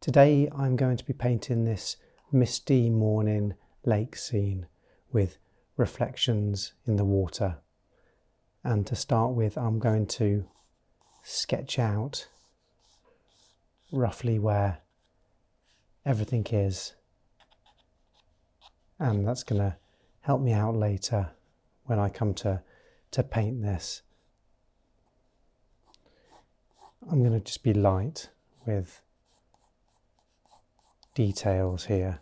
Today I'm going to be painting this misty morning lake scene with reflections in the water. And to start with, I'm going to sketch out roughly where everything is, and that's going to help me out later when I come to paint this. I'm going to just be light with details here.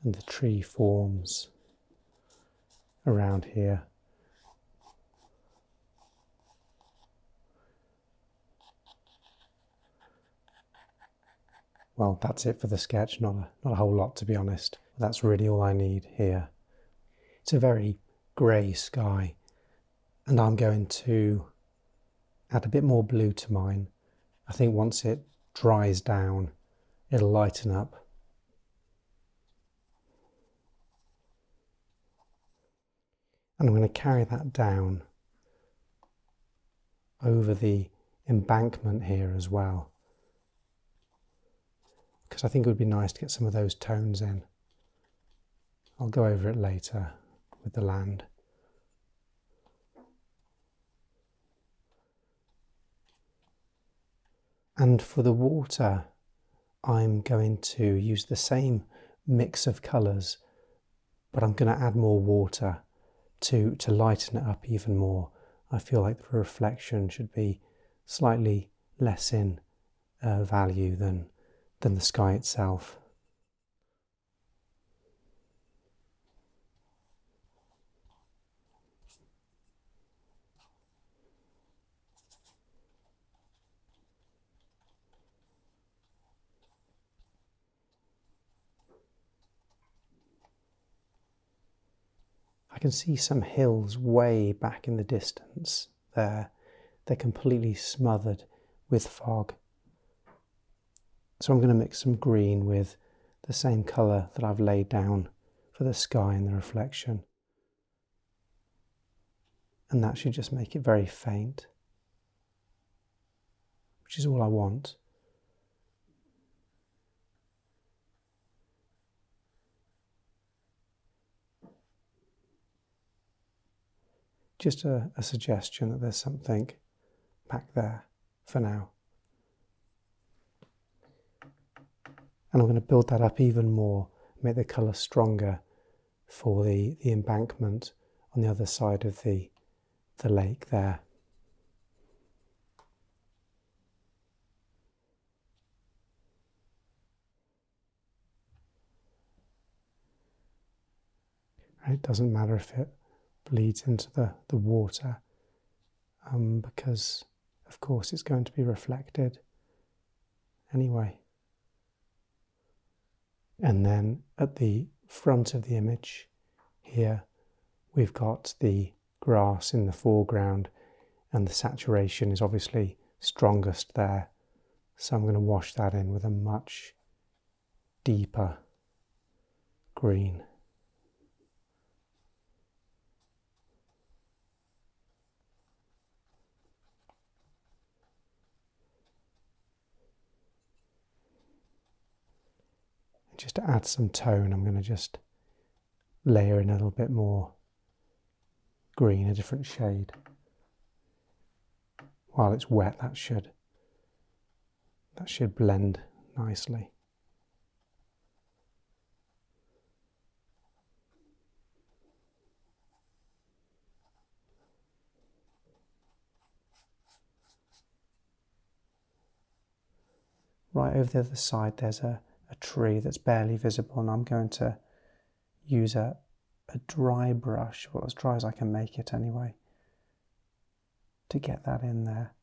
And the tree forms around here. Well, that's it for the sketch, not a whole lot to be honest. That's really all I need here. It's a very grey sky, and I'm going to add a bit more blue to mine. I think once it dries down, it'll lighten up. And I'm going to carry that down over the embankment here as well, because I think it would be nice to get some of those tones in. I'll go over it later with the land. And for the water, I'm going to use the same mix of colours, but I'm going to add more water to lighten it up even more. I feel like the reflection should be slightly less in value than the sky itself. I can see some hills way back in the distance there. They're completely smothered with fog. So I'm going to mix some green with the same colour that I've laid down for the sky and the reflection. And that should just make it very faint, which is all I want. Just a suggestion that there's something back there for now. And I'm going to build that up even more, make the colour stronger for the embankment on the other side of the lake there. It doesn't matter if it bleeds into the water, because of course it's going to be reflected anyway. And then at the front of the image here, we've got the grass in the foreground, and the saturation is obviously strongest there. So I'm going to wash that in with a much deeper green. Just to add some tone, I'm going to just layer in a little bit more green, a different shade. While it's wet, that should blend nicely. Right over the other side, there's a tree that's barely visible, and I'm going to use a dry brush, well, as dry as I can make it anyway, to get that in there.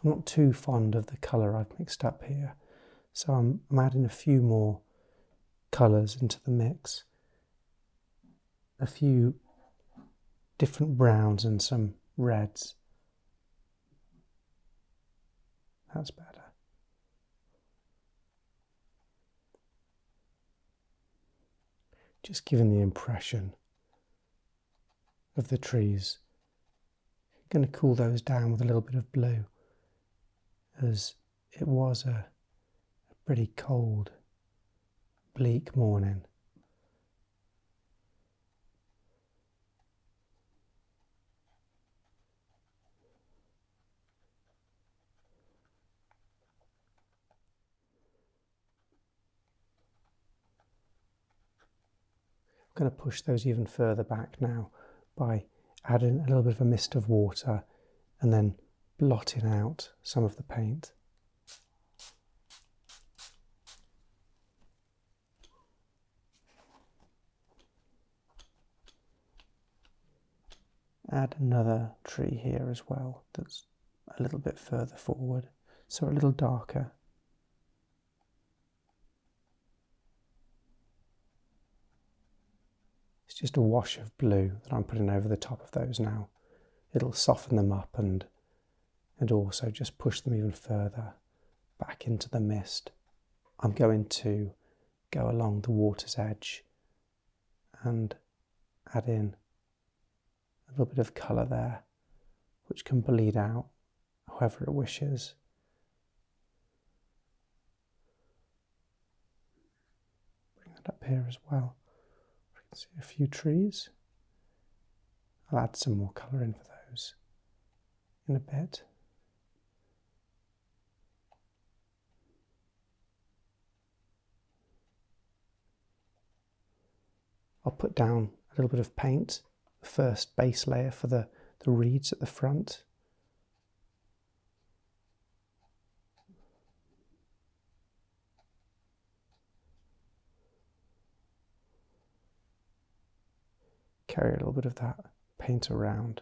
I'm not too fond of the colour I've mixed up here, so I'm adding a few more colours into the mix. A few different browns and some reds. That's better. Just giving the impression of the trees. I'm going to cool those down with a little bit of blue, as it was a pretty cold, bleak morning. I'm going to push those even further back now by adding a little bit of a mist of water and then blotting out some of the paint. Add another tree here as well that's a little bit further forward, so a little darker. It's just a wash of blue that I'm putting over the top of those now. It'll soften them up and also just push them even further back into the mist. I'm going to go along the water's edge and add in a little bit of colour there, which can bleed out however it wishes. Bring that up here as well. You can see a few trees. I'll add some more colour in for those in a bit. I'll put down a little bit of paint, the first base layer for the reeds at the front. Carry a little bit of that paint around.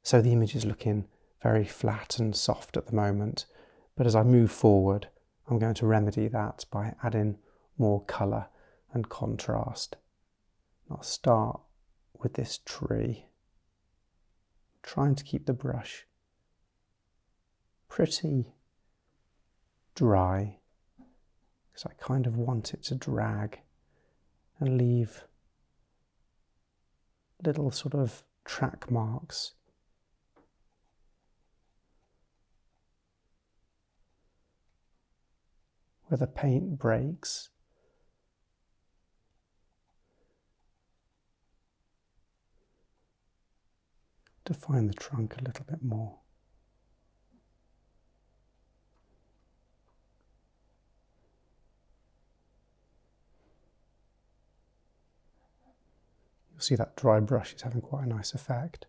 So the image is looking very flat and soft at the moment, but as I move forward, I'm going to remedy that by adding more colour and contrast. I'll start with this tree, trying to keep the brush pretty dry, because I kind of want it to drag and leave little sort of track marks. Where the paint breaks. Define the trunk a little bit more. You'll see that dry brush is having quite a nice effect.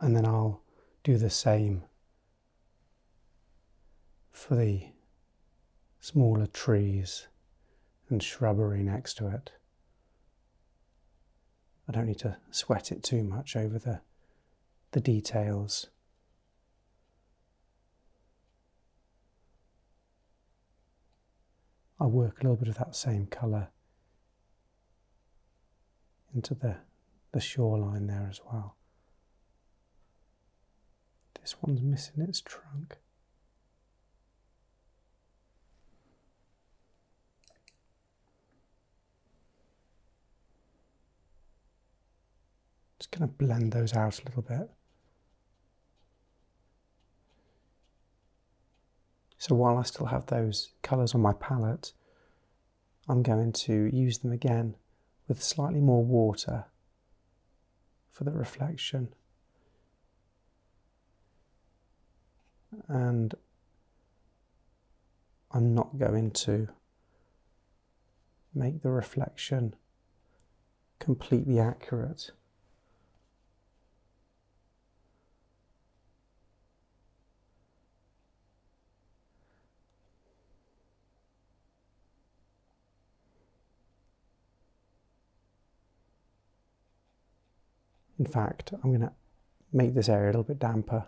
And then I'll do the same for the smaller trees and shrubbery next to it. I don't need to sweat it too much over the details. I'll work a little bit of that same colour into the shoreline there as well. This one's missing its trunk. Just going to blend those out a little bit. So while I still have those colours on my palette, I'm going to use them again with slightly more water for the reflection. And I'm not going to make the reflection completely accurate. In fact, I'm going to make this area a little bit damper.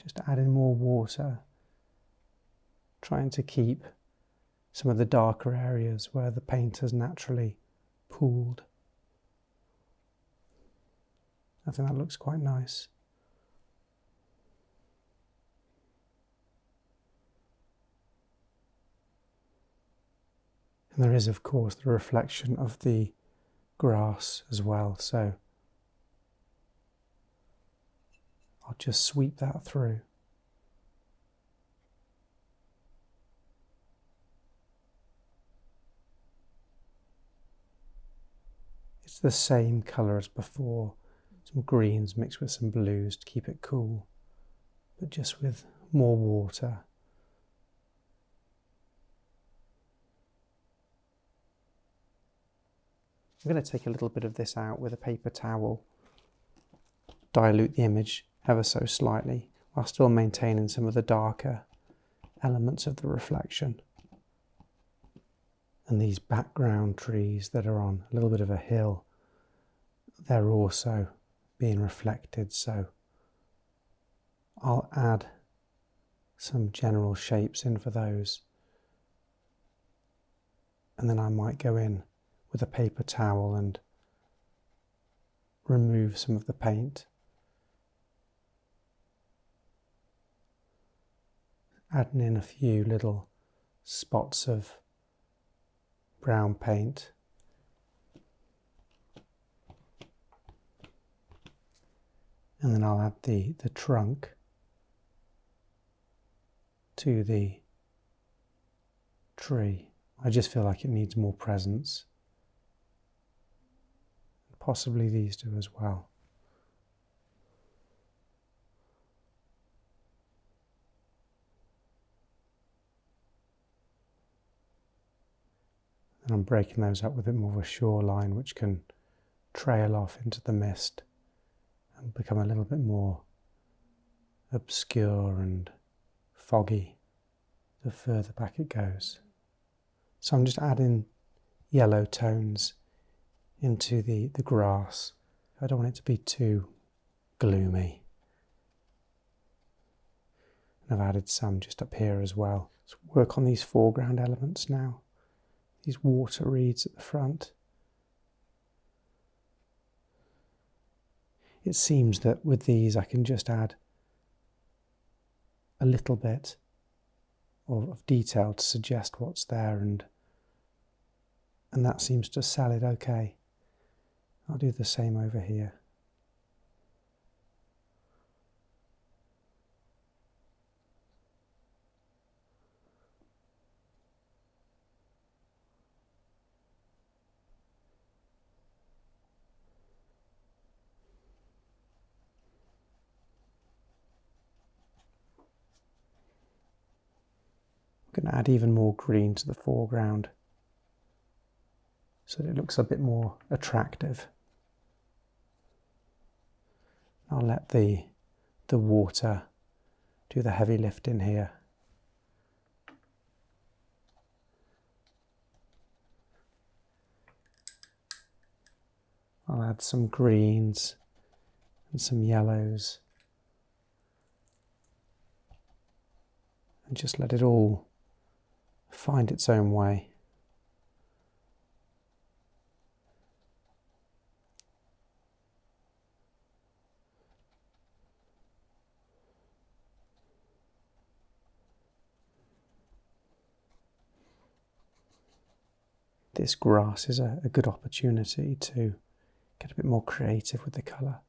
Just adding more water, trying to keep some of the darker areas where the paint has naturally pooled. I think that looks quite nice. And there is, of course, the reflection of the grass as well, so I'll just sweep that through. It's the same colour as before, some greens mixed with some blues to keep it cool, but just with more water. I'm going to take a little bit of this out with a paper towel, dilute the image ever so slightly, while still maintaining some of the darker elements of the reflection. And these background trees that are on a little bit of a hill, they're also being reflected, so I'll add some general shapes in for those. And then I might go in with a paper towel and remove some of the paint. Adding in a few little spots of brown paint. And then I'll add the trunk to the tree. I just feel like it needs more presence. Possibly these do as well. And I'm breaking those up with a bit more of a shoreline which can trail off into the mist and become a little bit more obscure and foggy the further back it goes. So I'm just adding yellow tones into the grass. I don't want it to be too gloomy. And I've added some just up here as well. Let's work on these foreground elements now. These water reeds at the front. It seems that with these I can just add a little bit of detail to suggest what's there, and that seems to sell it okay. I'll do the same over here. I'm going to add even more green to the foreground so that it looks a bit more attractive. I'll let the water do the heavy lifting here. I'll add some greens and some yellows and just let it all find its own way. This grass is a good opportunity to get a bit more creative with the colour.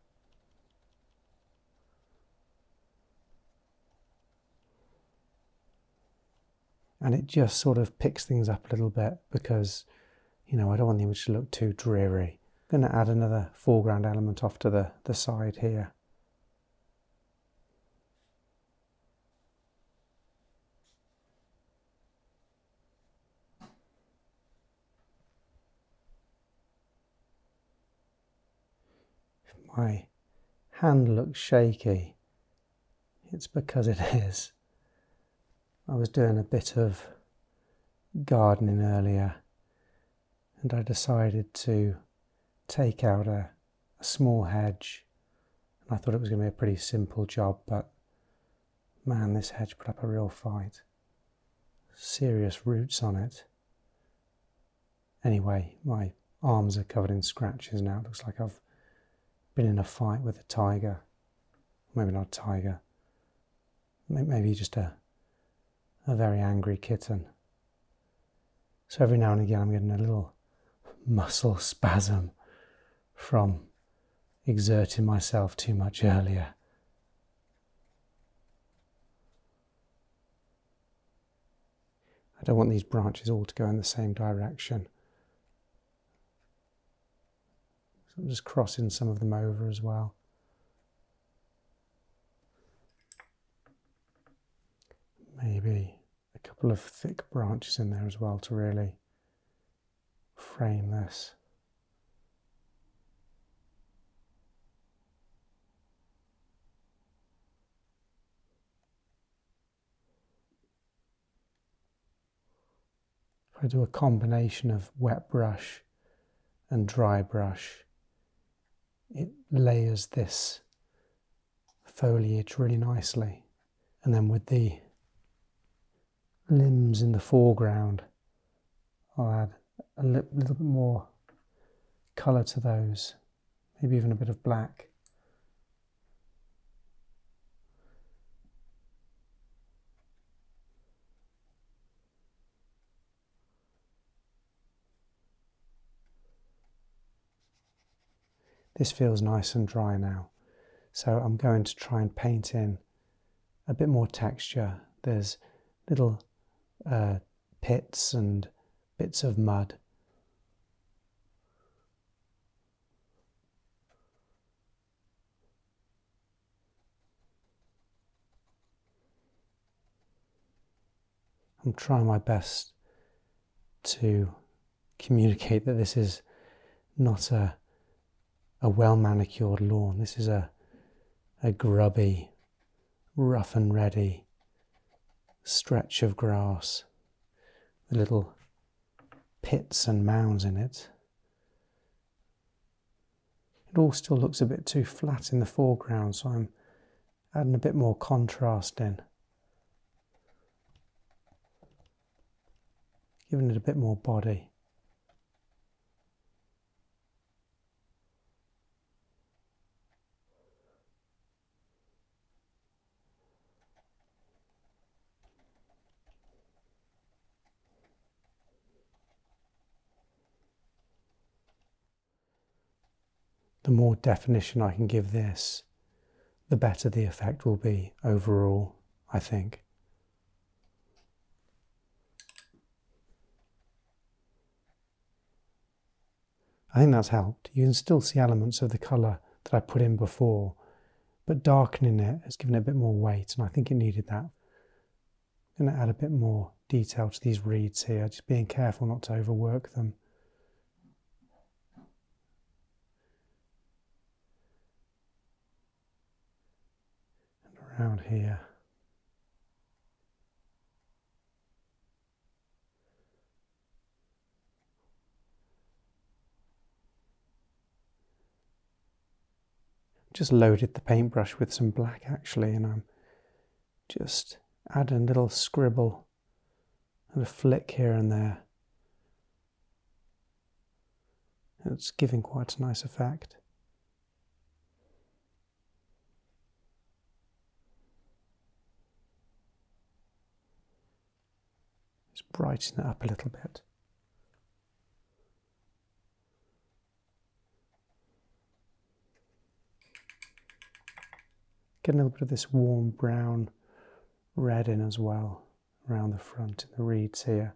And it just sort of picks things up a little bit because, I don't want the image to look too dreary. I'm going to add another foreground element off to the side here. my hand looks shaky, it's because it is. I was doing a bit of gardening earlier and I decided to take out a small hedge. I thought it was going to be a pretty simple job, but man, this hedge put up a real fight. Serious roots on it. Anyway, my arms are covered in scratches now. It looks like I've been in a fight with a tiger. Maybe not a tiger. Maybe just a very angry kitten. So every now and again I'm getting a little muscle spasm from exerting myself too much earlier. I don't want these branches all to go in the same direction. So I'm just crossing some of them over as well. Maybe a couple of thick branches in there as well to really frame this. If I do a combination of wet brush and dry brush, it layers this foliage really nicely. And then with the limbs in the foreground, I'll add a little bit more colour to those, maybe even a bit of black. This feels nice and dry now, so I'm going to try and paint in a bit more texture. There's little pits and bits of mud. I'm trying my best to communicate that this is not a well manicured lawn. This is a grubby, rough and ready stretch of grass with little pits and mounds in it. It all still looks a bit too flat in the foreground, so I'm adding a bit more contrast in, giving it a bit more body. The more definition I can give this, the better the effect will be overall, I think. I think that's helped. You can still see elements of the colour that I put in before, but darkening it has given it a bit more weight, and I think it needed that. I'm going to add a bit more detail to these reeds here, just being careful not to overwork them. And around here. Just loaded the paintbrush with some black actually, and I'm just adding a little scribble and a flick here and there. It's giving quite a nice effect. Just brighten it up a little bit. Get a little bit of this warm brown red in as well around the front in the reeds here.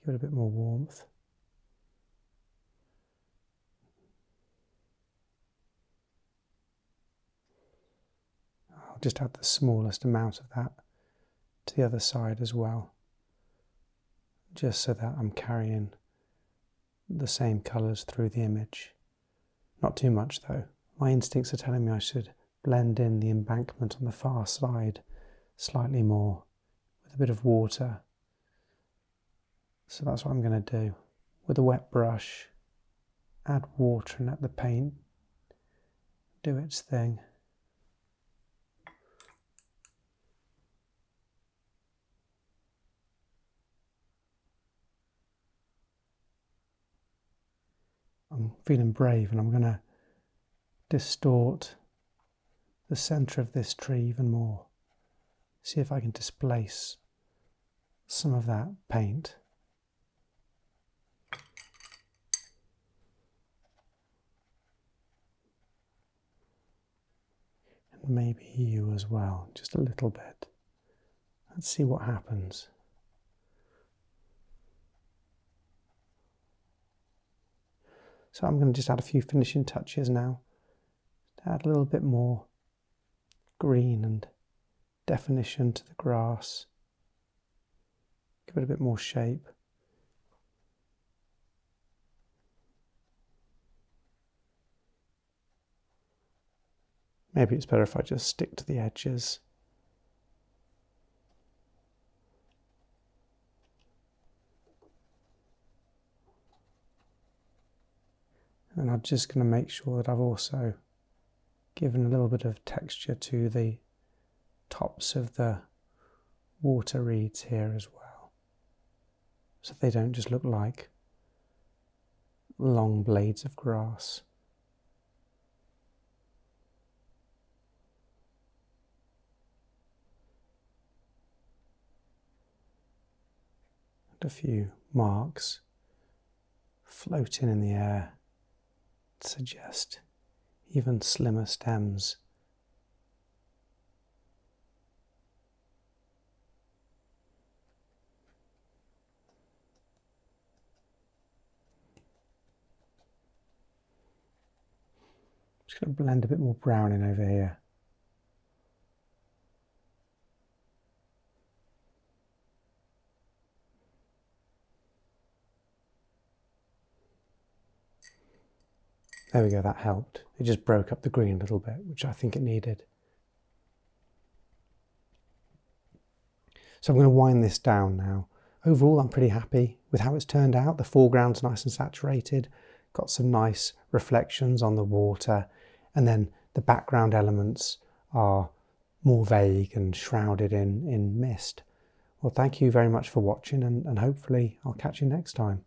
Give it a bit more warmth. I'll just add the smallest amount of that to the other side as well, just so that I'm carrying the same colours through the image, Not too much though. My instincts are telling me I should blend in the embankment on the far side slightly more with a bit of water. So that's what I'm going to do. With a wet brush, add water and let the paint do its thing. I'm feeling brave and I'm going to distort the centre of this tree even more. See if I can displace some of that paint. And maybe you as well, just a little bit. Let's see what happens. So I'm going to just add a few finishing touches now. Add a little bit more green and definition to the grass. Give it a bit more shape. Maybe it's better if I just stick to the edges. And I'm just going to make sure that I've also given a little bit of texture to the tops of the water reeds here as well, so they don't just look like long blades of grass. And a few marks floating in the air to suggest even slimmer stems. Just going to blend a bit more brown in over here. There we go, that helped. It just broke up the green a little bit, which I think it needed. So I'm going to wind this down now. Overall, I'm pretty happy with how it's turned out. The foreground's nice and saturated, got some nice reflections on the water, and then the background elements are more vague and shrouded in mist. Well, thank you very much for watching, and hopefully I'll catch you next time.